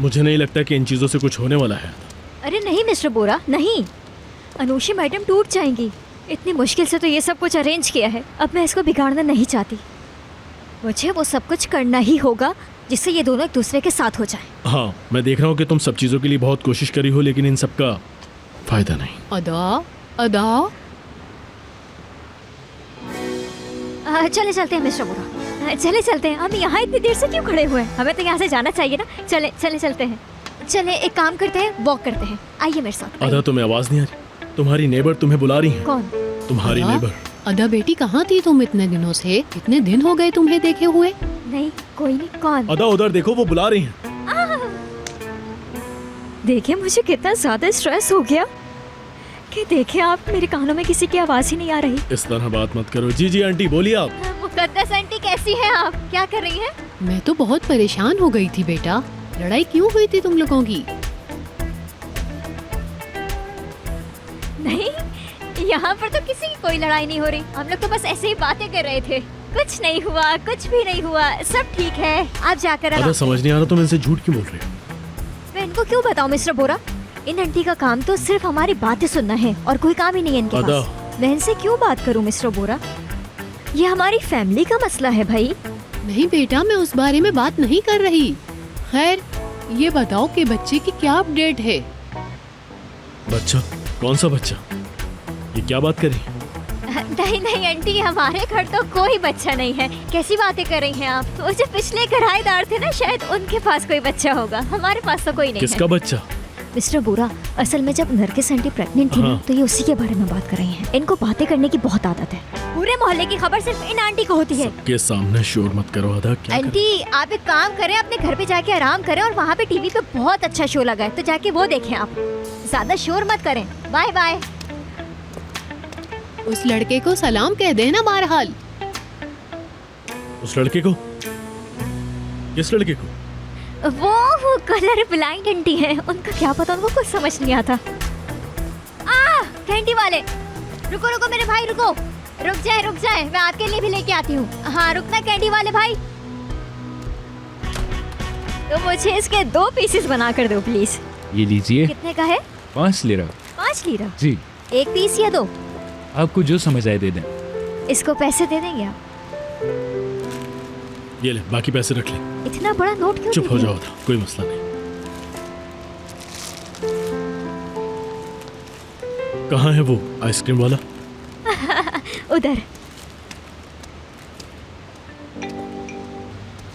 मुझे नहीं लगता कि इन चीजों से कुछ होने वाला है। अरे नहीं मिस्टर बोरा, नहीं। अनुषी मैडम टूट जाएंगी। इतनी मुश्किल से तो ये सब कुछ अरेंज किया है, अब मैं इसको बिगाड़ना नहीं चाहती। मुझे वो सब कुछ करना ही होगा जिससे ये दोनों एक दूसरे के साथ हो जाएं। हाँ, मैं देख रहा हूँ कि तुम सब चीजों के लिए बहुत कोशिश करी हो, लेकिन इन सब का फायदा नहीं। अदा, अदा, चले चलते हैं मिस्टर बोरा, चले चलते हैं। हम यहाँ इतनी देर से क्यों खड़े हुए हैं? हमें तो यहाँ से जाना चाहिए ना। चले चले चलते हैं। चले एक काम करते हैं, वॉक करते हैं। आइए मेरे साथ। अदा, तुम्हें आवाज नहीं आ रही? तुम्हारी नेबर तुम्हें बुला रही है। कौन? तुम्हारी अदा? नेबर। अदा बेटी, कहाँ थी तुम इतने दिनों से? कितने दिन हो गए तुम्हें देखे हुए? नहीं, कोई नहीं। कौन? अदा, उधर देखो, वो बुला रही हैं। देखिए मुझे कितना ज्यादा स्ट्रेस हो गया कि देखे आप, मेरे कानों में किसी की आवाज ही नहीं आ रही। इस तरह बात मत करो। जी जी आंटी, बोलिए आप। मुकद्दस आंटी, कैसी हैं आप? क्या कर रही हैं? मैं तो बहुत परेशान हो गई थी बेटा। लड़ाई क्यों हुई थी तुम लोगों की? नहीं, यहाँ पर तो किसी की कोई लड़ाई नहीं हो रही। हम लोग तो बस ऐसे ही बातें कर रहे थे। कुछ नहीं हुआ, कुछ भी नहीं हुआ, सब ठीक है। आप जाकर अदा, समझ नहीं आ रहा तुम इनसे झूठ क्यों बोल रहे हो? मैं इनको क्यों बताऊं मिस्टर बोरा? इन आंटी का काम तो सिर्फ हमारी बातें सुनना है और कोई काम ही नहीं है इनके पास। मैं इनसे क्यों बात करूं मिस्टर बोरा? ये हमारी फैमिली का मसला है भाई। नहीं बेटा, मैं उस बारे में बात नहीं कर रही। खैर, ये बताओ कि बच्चे की क्या अपडेट है? बच्चा? कौन सा बच्चा? ये क्या बात कर रही है? नहीं नहीं आंटी, हमारे घर तो कोई बच्चा नहीं है। कैसी बातें कर रही हैं आप? वो जो पिछले किराएदार थे ना, शायद उनके पास कोई बच्चा होगा। हमारे पास तो कोई नहीं किसका है। बच्चा? मिस्टर बोरा, असल में जब नरगिस आंटी प्रेग्नेंट थी ना, हाँ। तो ये उसी के बारे में बात कर रही हैं। इनको बातें करने की बहुत आदत है। पूरे मोहल्ले की खबर सिर्फ इन आंटी को होती है। के सामने शोर मत करो अदा। क्या कर... आंटी, आप एक काम करें, अपने घर पे जाके आराम करें और वहाँ पे टीवी पे बहुत अच्छा शो लगा है, तो जाके वो देखें आप। ज्यादा शोर मत करें। Bye bye. उस लड़के को सलाम कह देना बहरहाल। उस लड़के को? किस लड़के को? वो कलर ब्लाइंड आंटी है, उनका क्या पता, उनको कुछ समझ नहीं आता। कैंडी वाले, रुको रुको मेरे भाई, रुको। रुक जाए, मैं आपके लिए भी लेके आती हूँ। हाँ रुकना कैंडी वाले भाई। तो मुझे इसके 2 पीसेस बना कर दो प्लीज। ये लीजिए। कितने का है? 5 लीरा। 5 लीरा? जी। 1 पीस या 2? आपको जो समझ आए दे दें। इसको पैसे दे देंगे आप? ये ले, बाकी पैसे रख ले। इतना बड़ा नोट क्यों? चुप हो जाओ था, कोई मसला नहीं। कहाँ है वो आइसक्रीम वाला? उधर।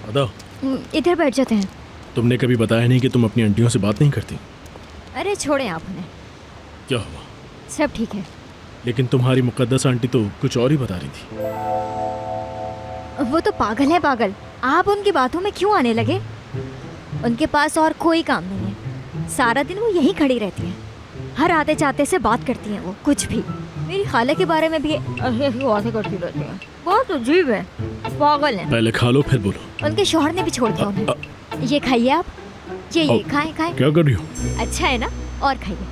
अदा, इधर बैठ जाते हैं। तुमने कभी बताया नहीं कि तुम अपनी आंटियों से बात नहीं करती। अरे छोड़ें आप उन्हें, क्या हुआ? सब ठीक है। लेकिन तुम्हारी मुकद्दस आंटी तो कुछ और ही बता रही थी। वो तो पागल है, पागल। आप उनकी बातों में क्यों आने लगे? उनके पास और कोई काम नहीं है। सारा दिन वो यहीं खड़ी रहती है, हर आते जाते से बात करती हैं वो, कुछ भी। मेरी खाला के बारे में भी ऐसी बातें करती रहती है। बहुत अजीब है, पागल है। पहले खा लो फिर बोलो। उनके शौहर ने भी छोड़ दिया उन्हें। ये खाइए आप, ये खाएं। क्या कर रही हो? अच्छा है ना, और खाइए।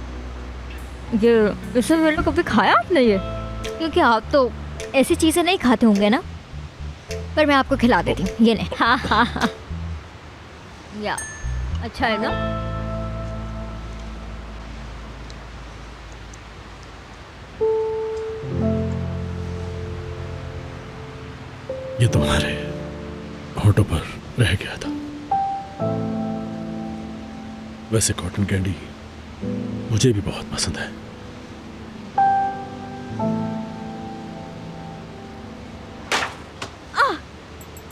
ये इससे पहले कभी खाया आपने ये? क्योंकि आप तो ऐसी चीज़ें नहीं खाते होंगे ना, पर मैं आपको खिला देती हूँ। ये नहीं। हाँ। या अच्छा है ना? ये तुम्हारे होठों पर रह गया था। वैसे कॉटन कैंडी मुझे भी बहुत पसंद है।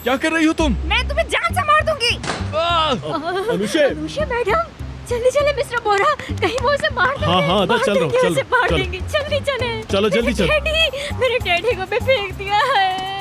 क्या कर रही हो तुम? मैं तुम्हें जान से मार दूंगी। अनुषा मैडम, जल्दी चले मिस्टर बोरा, कहीं वो उसे मार देंगे। हाँ, अदा, चल रहा हूँ, चल। मार देंगे। जल्दी चले। चलो जल्दी चल। मेरे डैडी को भी फेंक दिया है।